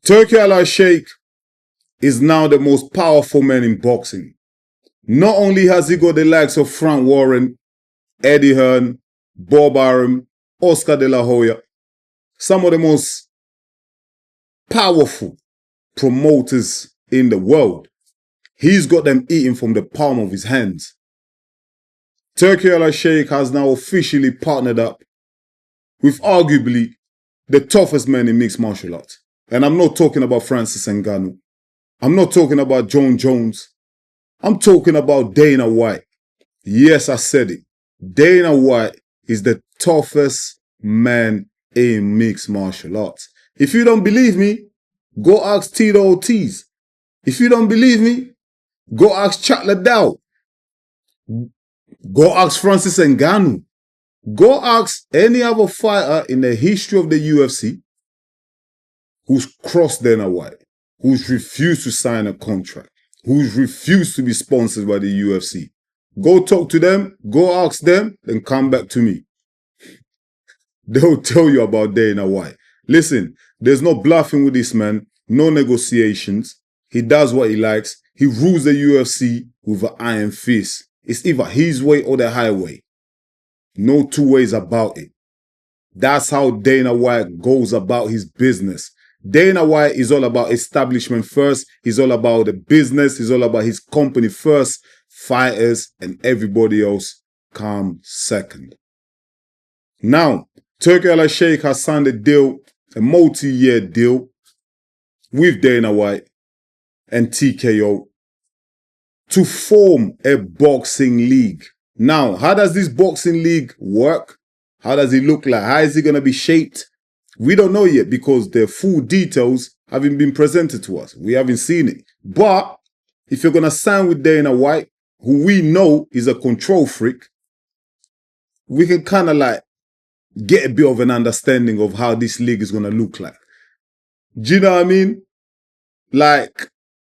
Turki Alalshikh is now the most powerful man in boxing. Not only has he got the likes of Frank Warren, Eddie Hearn, Bob Arum, Oscar De La Hoya, some of the most powerful promoters in the world. He's got them eating from the palm of his hands. Turki Alalshikh has now officially partnered up with arguably the toughest man in mixed martial arts. And I'm not talking about Francis Ngannou. I'm not talking about John Jones. I'm talking about Dana White. Yes, I said it. Dana White is the toughest man in mixed martial arts. If you don't believe me, go ask Tito Ortiz. If you don't believe me, go ask Chuck Liddell. Go ask Francis Ngannou. Go ask any other fighter in the history of the UFC who's crossed Dana White, who's refused to sign a contract, who's refused to be sponsored by the UFC. Go talk to them, go ask them, then come back to me. They'll tell you about Dana White. Listen, there's no bluffing with this man, no negotiations. He does what he likes. He rules the UFC with an iron fist. It's either his way or the highway. No two ways about it. That's how Dana White goes about his business. Dana White is all about establishment first. He's all about the business. He's all about his company first. Fighters and everybody else come second. Now, Turki Alalshikh has signed a deal, a multi-year deal with Dana White and TKO to form a boxing league. Now, how does this boxing league work? How does it look like? How is it going to be shaped? We don't know yet because the full details haven't been presented to us. We haven't seen it. But if you're going to sign with Dana White, who we know is a control freak, we can kind of like get a bit of an understanding of how this league is going to look like. Do you know what I mean? Like,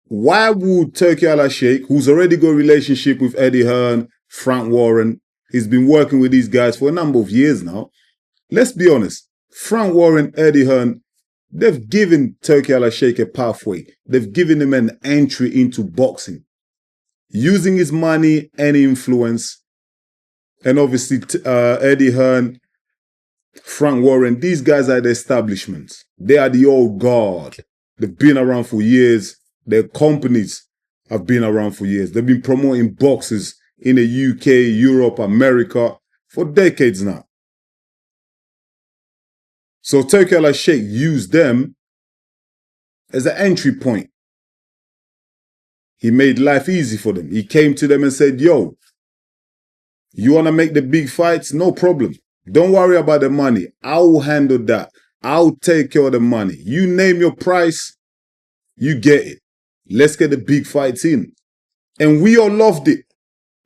why would Turki Alalshikh, who's already got a relationship with Eddie Hearn, Frank Warren, he's been working with these guys for a number of years now. Let's be honest. Frank Warren, Eddie Hearn, they've given Turki Alalshikh a pathway. They've given him an entry into boxing. Using his money and influence, and obviously Eddie Hearn, Frank Warren, these guys are the establishments. They are the old guard. They've been around for years. Their companies have been around for years. They've been promoting boxers in the UK, Europe, America for decades now. So Turki Alalshikh used them as an entry point. He made life easy for them. He came to them and said, yo, you want to make the big fights? No problem. Don't worry about the money. I will handle that. I'll take care of the money. You name your price, you get it. Let's get the big fights in. And we all loved it.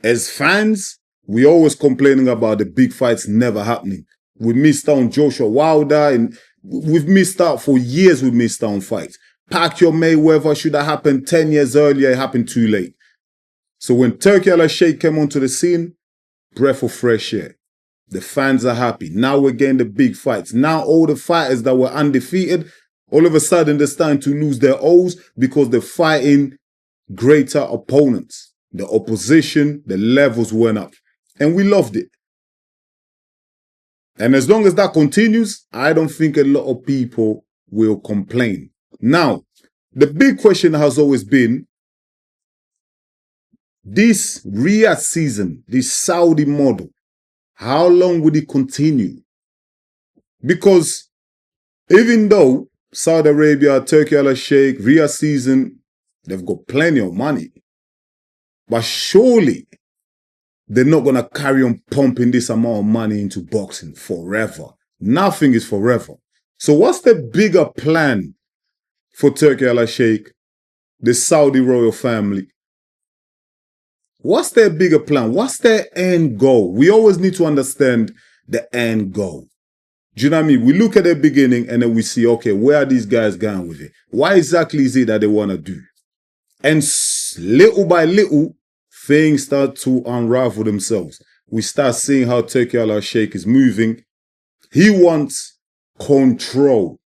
As fans, we always complaining about the big fights never happening. We missed out on Joshua Wilder, and we've missed out for years. We missed out on fights. Pacquiao Mayweather should have happened 10 years earlier. It happened too late. So when Turki Alalshikh came onto the scene, breath of fresh air. The fans are happy. Now we're getting the big fights. Now all the fighters that were undefeated, all of a sudden they're starting to lose their O's because they're fighting greater opponents. The opposition, the levels went up. And we loved it. And as long as that continues, I don't think a lot of people will complain. Now, the big question has always been, this Riyad season, this Saudi model, how long would it continue? Because even though Saudi Arabia, Turki Alalshikh, Riyad season, they've got plenty of money, but surely they're not going to carry on pumping this amount of money into boxing forever. Nothing is forever. So what's the bigger plan for Turki Alalshikh, the Saudi royal family? What's their bigger plan? What's their end goal? We always need to understand the end goal. Do you know what I mean? We look at the beginning and then we see, okay, where are these guys going with it? What exactly is it that they want to do? And little by little, things start to unravel themselves. We start seeing how Turki Alalshikh is moving. He wants control.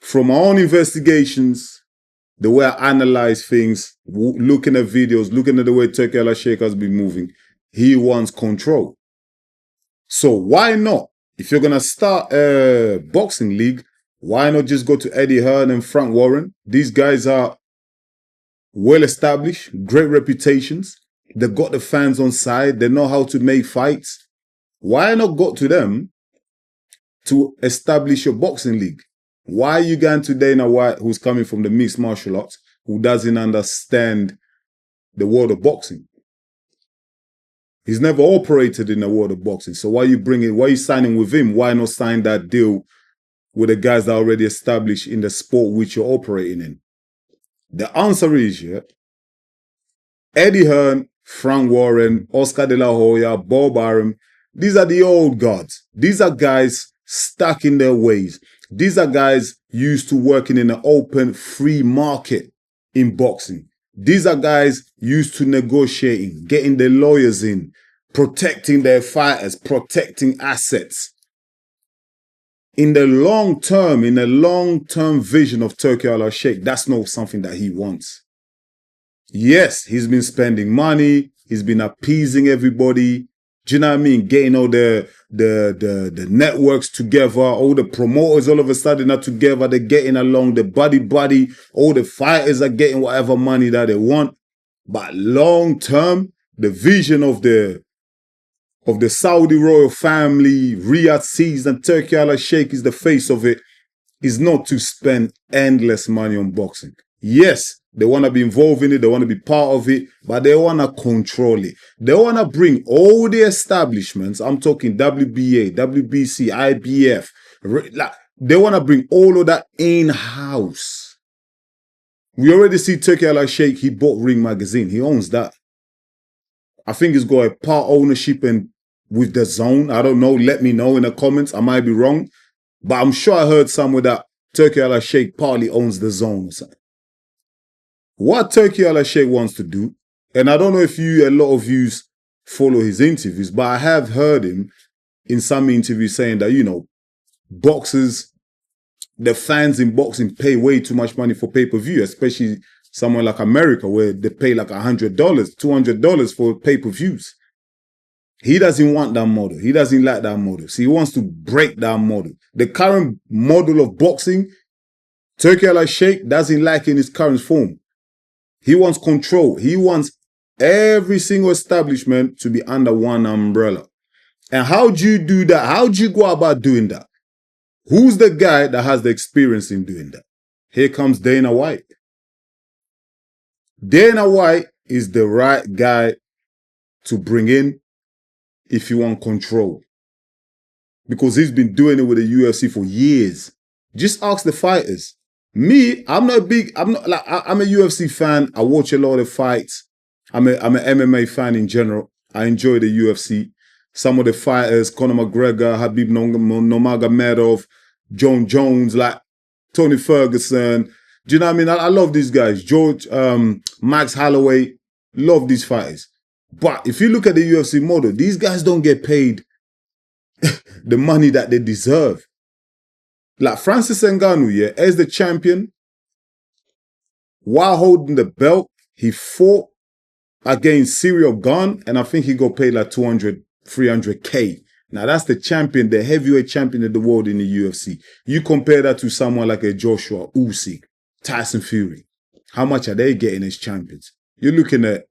from our own investigations, the way I analyze things, looking at videos, looking at the way Turki Alalshikh has been moving, he wants control. So why not? If you're going to start a boxing league, why not just go to Eddie Hearn and Frank Warren? These guys are well established, great reputations. They've got the fans on side. They know how to make fights. Why not go to them to establish your boxing league? Why are you going to Dana White, who's coming from the mixed martial arts, who doesn't understand the world of boxing? He's never operated in the world of boxing. So why are you signing with him? Why not sign that deal with the guys that are already established in the sport which you're operating in? The answer is, Eddie Hearn, Frank Warren, Oscar De La Hoya, Bob Arum, these are the old gods. These are guys stuck in their ways. These are guys used to working in an open, free market in boxing. These are guys used to negotiating, getting their lawyers in, protecting their fighters, protecting assets. In the long term vision of Turki Alalshikh, that's not something that he wants. Yes, he's been spending money. He's been appeasing everybody. Do you know what I mean? Getting all the networks together, all the promoters all of a sudden are together. They're getting along, the buddy. All the fighters are getting whatever money that they want. But long term, the vision of the Saudi royal family, Riyad sees, and Turki Alalshikh is the face of it, is not to spend endless money on boxing. Yes, they want to be involved in it, they want to be part of it, but they want to control it. They want to bring all the establishments, I'm talking WBA, WBC, IBF, they want to bring all of that in-house. We already see Turki Alalshikh, he bought Ring Magazine, he owns that. I think he's got a part ownership and with the Zone. I don't know. Let me know in the comments. I might be wrong. But I'm sure I heard somewhere that Turki Alalshikh partly owns the Zone or something. What Turki Alalshikh wants to do, and I don't know if a lot of you follow his interviews, but I have heard him in some interviews saying that, boxers, the fans in boxing pay way too much money for pay-per-view, especially somewhere like America where they pay like $100, $200 for pay-per-views. He doesn't want that model. He doesn't like that model. So he wants to break that model. The current model of boxing, Turki Alalshikh doesn't like in its current form. He wants control. He wants every single establishment to be under one umbrella. And how do you do that? How do you go about doing that? Who's the guy that has the experience in doing that? Here comes Dana White. Dana White is the right guy to bring in if you want control. Because he's been doing it with the UFC for years. Just ask the fighters. Me, I'm a UFC fan. I watch a lot of fights. I'm an MMA fan in general. I enjoy the UFC. Some of the fighters, Conor McGregor, Khabib Nurmagomedov, John Jones, like Tony Ferguson. Do you know what I mean? I love these guys. Max Holloway, love these fighters. But if you look at the UFC model, these guys don't get paid the money that they deserve. Like Francis Ngannou, as the champion, while holding the belt, he fought against Cyril Gane, and I think he got paid like 200, 300K. Now that's the champion, the heavyweight champion of the world in the UFC. You compare that to someone like a Joshua, Usyk, Tyson Fury. How much are they getting as champions? You're looking at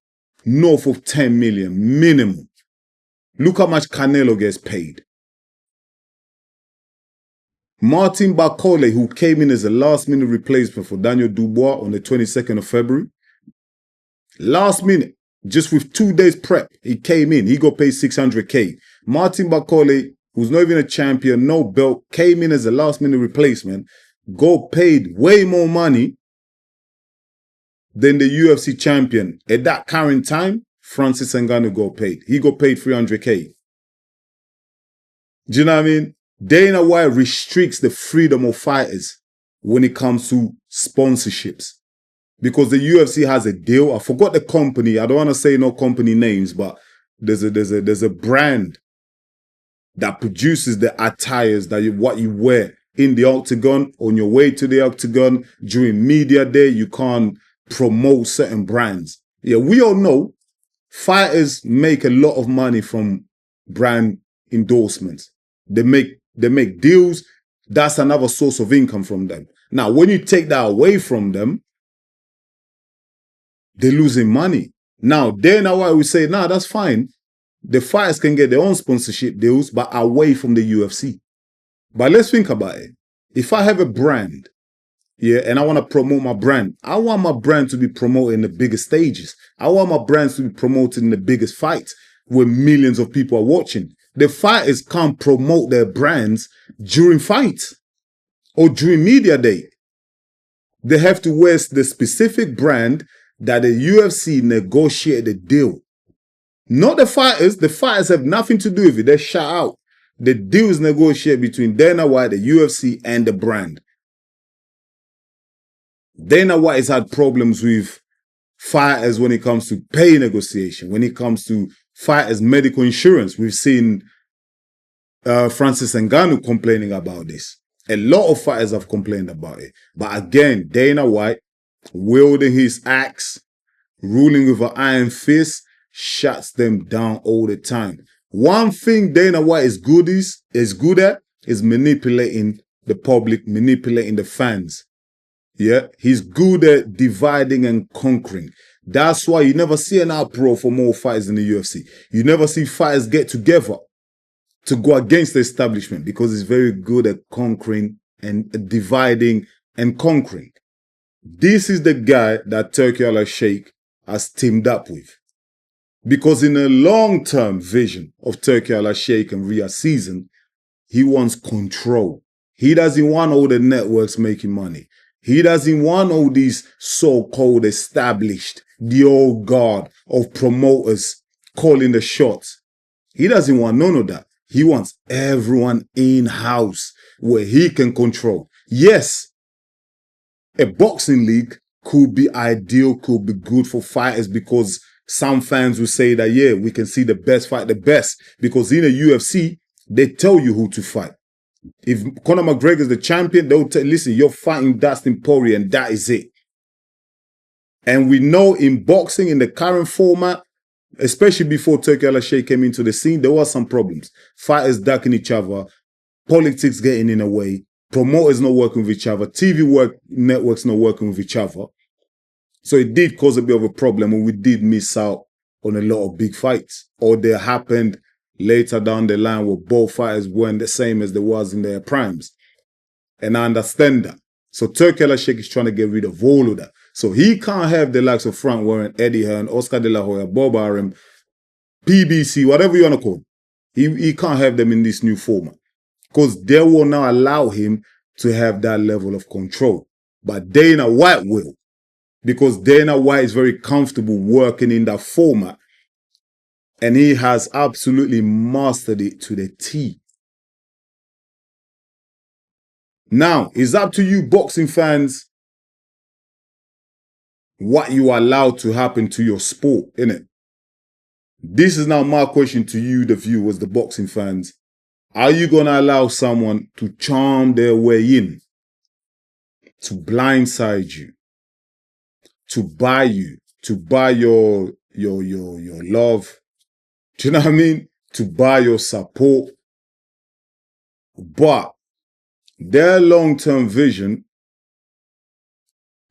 north of 10 million minimum. Look how much Canelo gets paid. Martin Bakole, who came in as a last-minute replacement for Daniel Dubois on the 22nd of February. Last minute, just with 2 days prep, he came in. He got paid 600K. Martin Bakole, who's not even a champion, no belt, came in as a last-minute replacement, got paid way more money than the UFC champion. At that current time, Francis Ngannou got paid. He got paid 300K. Do you know what I mean? Dana White restricts the freedom of fighters when it comes to sponsorships. Because the UFC has a deal. I forgot the company. I don't want to say no company names, but there's a brand that produces the attires, what you wear in the octagon, on your way to the octagon, during media day, you can't promote certain brands. Yeah, we all know fighters make a lot of money from brand endorsements. They make deals. That's another source of income from them. Now, when you take that away from them, they're losing money. Now, Dana White would say, nah, that's fine. The fighters can get their own sponsorship deals, but away from the UFC. But let's think about it. If I have a brand, yeah, and I want to promote my brand, I want my brand to be promoted in the biggest stages. I want my brands to be promoted in the biggest fights where millions of people are watching. The fighters can't promote their brands during fights or during media day. They have to wear the specific brand that the UFC negotiated a deal. Not the fighters. The fighters have nothing to do with it. They're shut out. The deal is negotiated between Dana White, the UFC, and the brand. Dana White has had problems with fighters when it comes to pay negotiation, when it comes to fighters' medical insurance. We've seen Francis Ngannou complaining about this. A lot of fighters have complained about it. But again, Dana White, wielding his axe, ruling with an iron fist, shuts them down all the time. One thing Dana White is good at is manipulating the public, manipulating the fans. Yeah, he's good at dividing and conquering. That's why you never see an uproar for more fighters in the UFC. You never see fighters get together to go against the establishment because he's very good at conquering and dividing and conquering. This is the guy that Turki Alalshikh has teamed up with. Because in a long-term vision of Turki Alalshikh and Riyad season, he wants control. He doesn't want all the networks making money. He doesn't want all these so-called established, the old guard of promoters calling the shots. He doesn't want none of that. He wants everyone in-house where he can control. Yes, a boxing league could be ideal, could be good for fighters because some fans will say that, yeah, we can see the best fight the best. Because in a UFC, they tell you who to fight. If Conor McGregor is the champion, they'll tell, listen, you're fighting Dustin Poirier and that is it. And we know in boxing, in the current format, especially before Turki Alalshikh came into the scene, there were some problems. Fighters ducking each other, politics getting in the way, promoters not working with each other, networks not working with each other. So it did cause a bit of a problem and we did miss out on a lot of big fights. Or they happened later down the line where both fighters weren't the same as they was in their primes. And I understand that. So Turki Alalshikh is trying to get rid of all of that. So he can't have the likes of Frank Warren, Eddie Hearn, Oscar De La Hoya, Bob Arum, PBC, whatever you want to call them. He can't have them in this new format. Because they will not allow him to have that level of control. But Dana White will. Because Dana White is very comfortable working in that format. And he has absolutely mastered it to the T. Now, it's up to you, boxing fans, what you allow to happen to your sport, innit? This is now my question to you, the viewers, the boxing fans. Are you going to allow someone to charm their way in, to blindside you, to buy your love? Do you know what I mean? To buy your support. But their long-term vision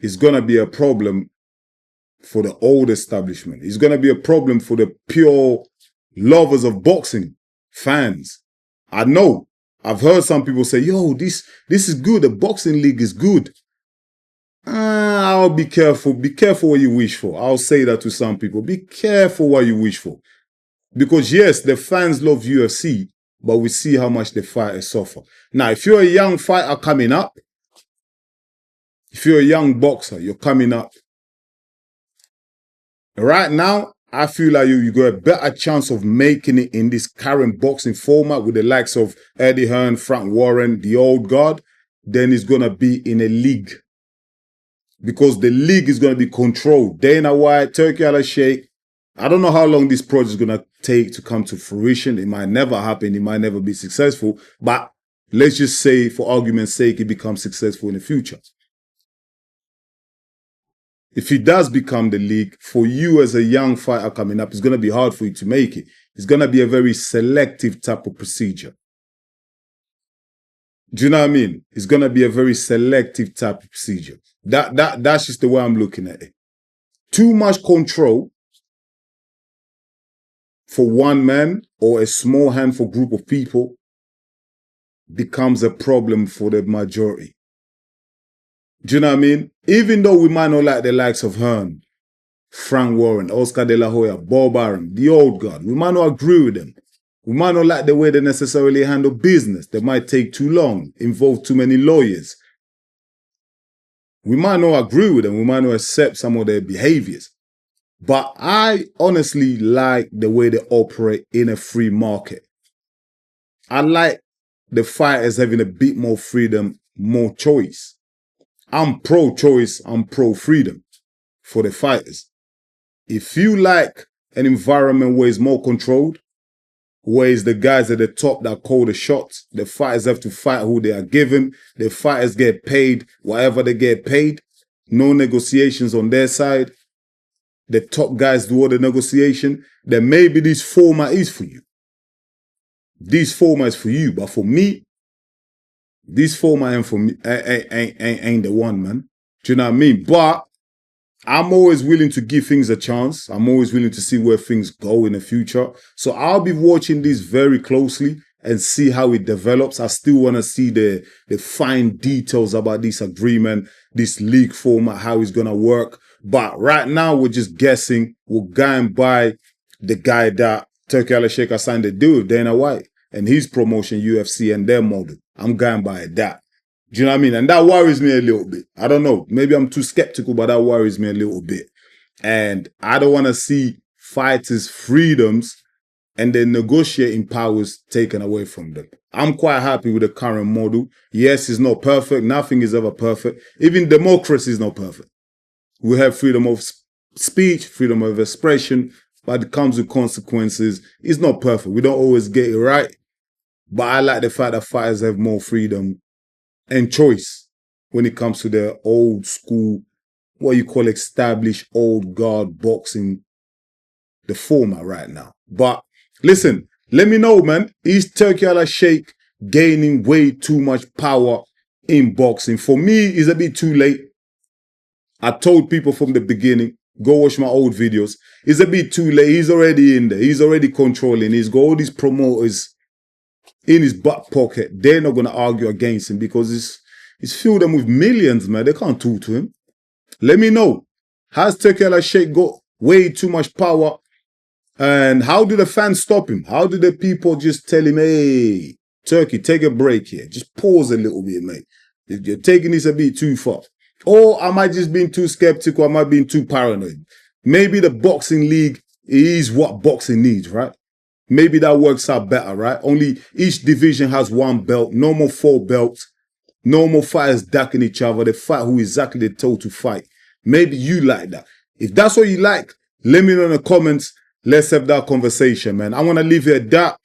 is going to be a problem for the old establishment. It's going to be a problem for the pure lovers of boxing, fans. I know. I've heard some people say, yo, this is good. The boxing league is good. I'll be careful. Be careful what you wish for. I'll say that to some people. Be careful what you wish for. Because yes, the fans love UFC, but we see how much the fighters suffer. Now, if you're a young fighter coming up, if you're a young boxer, you're coming up. Right now, I feel like you got a better chance of making it in this current boxing format with the likes of Eddie Hearn, Frank Warren, the old guard, than it's going to be in a league. Because the league is going to be controlled. Dana White, Turki Alalshikh. I don't know how long this project is going to take to come to fruition. It might never happen. It might never be successful. But let's just say, for argument's sake, he becomes successful in the future. If he does become the league, for you as a young fighter coming up, it's going to be hard for you to make it. It's going to be a very selective type of procedure. Do you know what I mean? It's going to be a very selective type of procedure. That's just the way I'm looking at it. Too much control for one man or a small handful group of people becomes a problem for the majority. Do you know what I mean? Even though we might not like the likes of Hearn, Frank Warren, Oscar De La Hoya, Bob Arum, the old guard, we might not agree with them. We might not like the way they necessarily handle business. They might take too long, involve too many lawyers. We might not agree with them. We might not accept some of their behaviors. But I honestly like the way they operate in a free market. I like the fighters having a bit more freedom, more choice. I'm pro-choice, I'm pro-freedom for the fighters. If you like an environment where it's more controlled, where it's the guys at the top that call the shots, the fighters have to fight who they are given, the fighters get paid whatever they get paid, no negotiations on their side, the top guys do all the negotiation, then maybe this format is for you. This format is for you, but for me, this format ain't for me, ain't the one, man. Do you know what I mean? But I'm always willing to give things a chance. I'm always willing to see where things go in the future. So I'll be watching this very closely and see how it develops. I still want to see the fine details about this agreement, this league format, how it's going to work. But right now, we're just guessing. We're going by the guy that Turki Alalshikh signed a deal with, Dana White, and his promotion, UFC, and their model. I'm going by that. Do you know what I mean? And that worries me a little bit. I don't know. Maybe I'm too skeptical, but that worries me a little bit. And I don't want to see fighters' freedoms and their negotiating powers taken away from them. I'm quite happy with the current model. Yes, it's not perfect. Nothing is ever perfect. Even democracy is not perfect. We have freedom of speech, freedom of expression, but it comes with consequences. It's not perfect. We don't always get it right. But I like the fact that fighters have more freedom and choice when it comes to their old school, what you call established old guard boxing, the format right now. But listen, let me know, man. Is Turki Alalshikh gaining way too much power in boxing? For me, it's a bit too late. I told people from the beginning, go watch my old videos. It's a bit too late. He's already in there. He's already controlling. He's got all these promoters in his back pocket. They're not going to argue against him because he's filled them with millions, man. They can't talk to him. Let me know. Has Turki Alalshikh got way too much power? And how do the fans stop him? How do the people just tell him, hey, Turki, take a break here. Just pause a little bit, mate. You're taking this a bit too far. Or am I just being too skeptical? Am I being too paranoid? Maybe the boxing league is what boxing needs, right? Maybe that works out better, right? Only each division has one belt, no more 4 belts, no more fighters ducking each other. They fight who exactly they're told to fight. Maybe you like that. If that's what you like, let me know in the comments. Let's have that conversation, man. I want to leave it at that.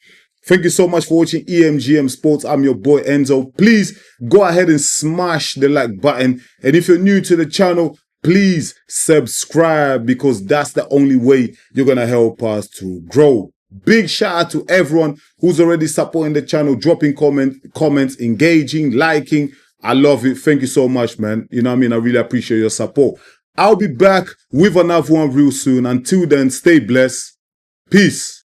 Thank you so much for watching EMGM Sports. I'm your boy Enzo. Please go ahead and smash the like button. And if you're new to the channel, please subscribe because that's the only way you're going to help us to grow. Big shout out to everyone who's already supporting the channel, dropping comments, engaging, liking. I love it. Thank you so much, man. You know what I mean? I really appreciate your support. I'll be back with another one real soon. Until then, stay blessed. Peace.